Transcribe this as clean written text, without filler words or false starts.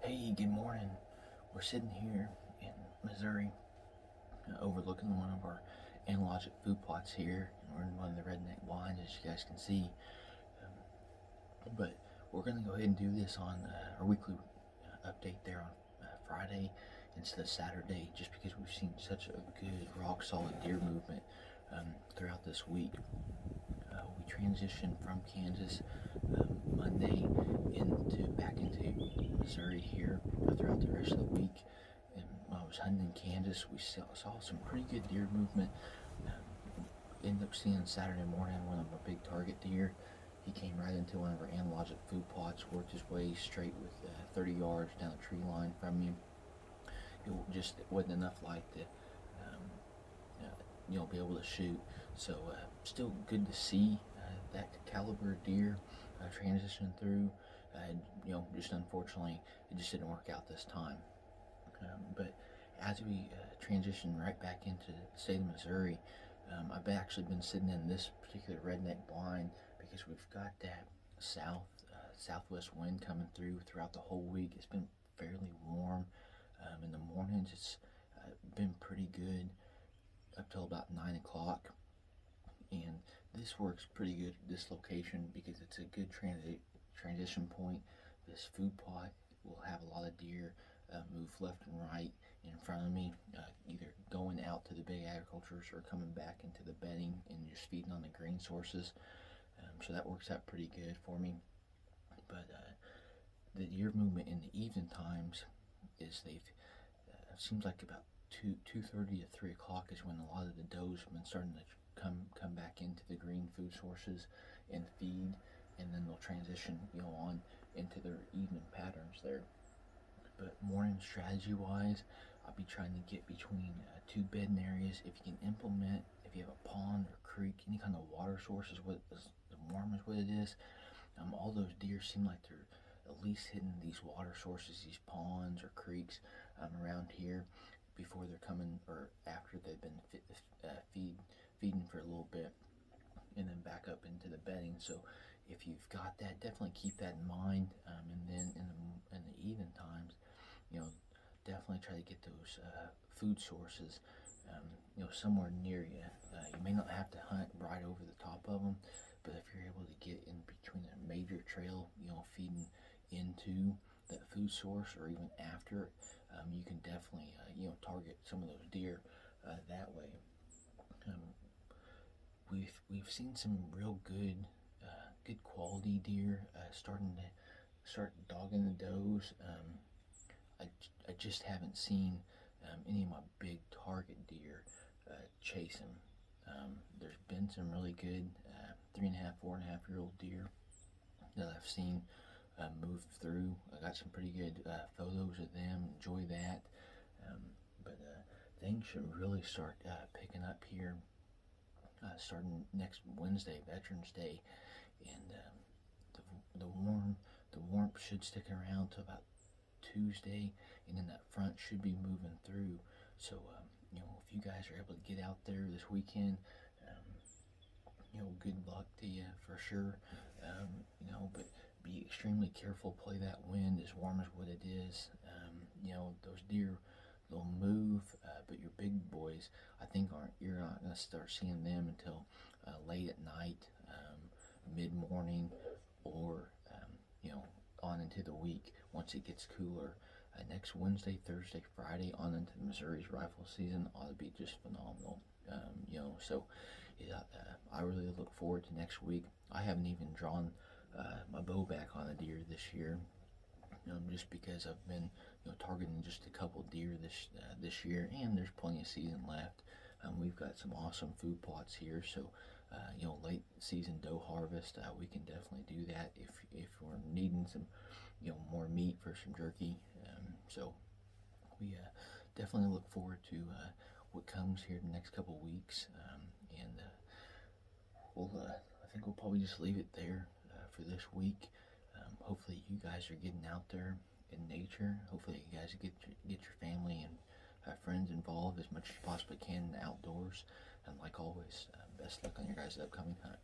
Hey, good morning. We're sitting here in Missouri, overlooking one of our analogic food plots here, and we're in one of the redneck blinds, as you guys can see. But we're going to go ahead and do this on our weekly update there on Friday instead of Saturday, just because we've seen such a good, rock-solid deer movement throughout this week. We transitioned from Kansas Monday back into Missouri here throughout the rest of the week. And when I was hunting in Kansas, we saw some pretty good deer movement. Ended up seeing Saturday morning one of our big target deer. He came right into one of our analogic food plots, worked his way straight with 30 yards down the tree line from me. It wasn't enough light to be able to shoot. So still good to see that caliber deer transition through. Just unfortunately, it just didn't work out this time. But as we transition right back into the state of Missouri, I've actually been sitting in this particular redneck blind because we've got that southwest wind coming throughout the whole week. It's been fairly warm. In the mornings, it's been pretty good up till about 9 o'clock. And this works pretty good at this location because it's a good transition point. This food plot will have a lot of deer move left and right in front of me, either going out to the big agricultures or coming back into the bedding and just feeding on the green sources. So that works out pretty good for me. But the deer movement in the evening times is seems like about 2:30 to 3 o'clock is when a lot of the does have been starting to come back into the green food sources and feed, and then they'll transition on into their evening patterns there. But morning strategy wise, I'll be trying to get between two bedding areas. If you can implement, if you have a pond or creek, any kind of water source is what as warm as what it is. All those deer seem like they're at least hitting these water sources, these ponds or creeks around here before they're coming, or after they've been feeding for a little bit and then back up into the bedding. So if you've got that, definitely keep that in mind. And then in the evening times, definitely try to get those food sources somewhere near you. You may not have to hunt right over the top of them, but if you're able to get in between a major trail, feeding into that food source or even after, you can definitely target some of those deer that way. We've seen some real good quality deer start dogging the does. I just haven't seen any of my big target deer chase them. There's been some really good 3.5, 4.5-year-old deer that I've seen move through. I got some pretty good photos of them. Enjoy that. But things should really start picking up here starting next Wednesday, Veterans Day, and the warmth should stick around to about Tuesday, and then that front should be moving through. So if you guys are able to get out there this weekend, good luck to you for sure. But be extremely careful. Play that wind as warm as what it is. Those deer, they'll move, but your big boys, I think you're not going to start seeing them until late at night, mid-morning, or on into the week once it gets cooler. Next Wednesday, Thursday, Friday, on into Missouri's rifle season ought to be just phenomenal. I really look forward to next week. I haven't even drawn my bow back on a deer this year, just because I've been targeting just a couple deer this year, and there's plenty of season left. We've got some awesome food plots here, so late season doe harvest, we can definitely do that if we're needing some more meat for some jerky. So we definitely look forward to what comes here the next couple weeks, and I think we'll probably just leave it there for this week. Hopefully you guys are getting out there in nature. Hopefully you guys get your family and friends involved as much as you possibly can in the outdoors. And like always, best luck on your guys' upcoming hunt.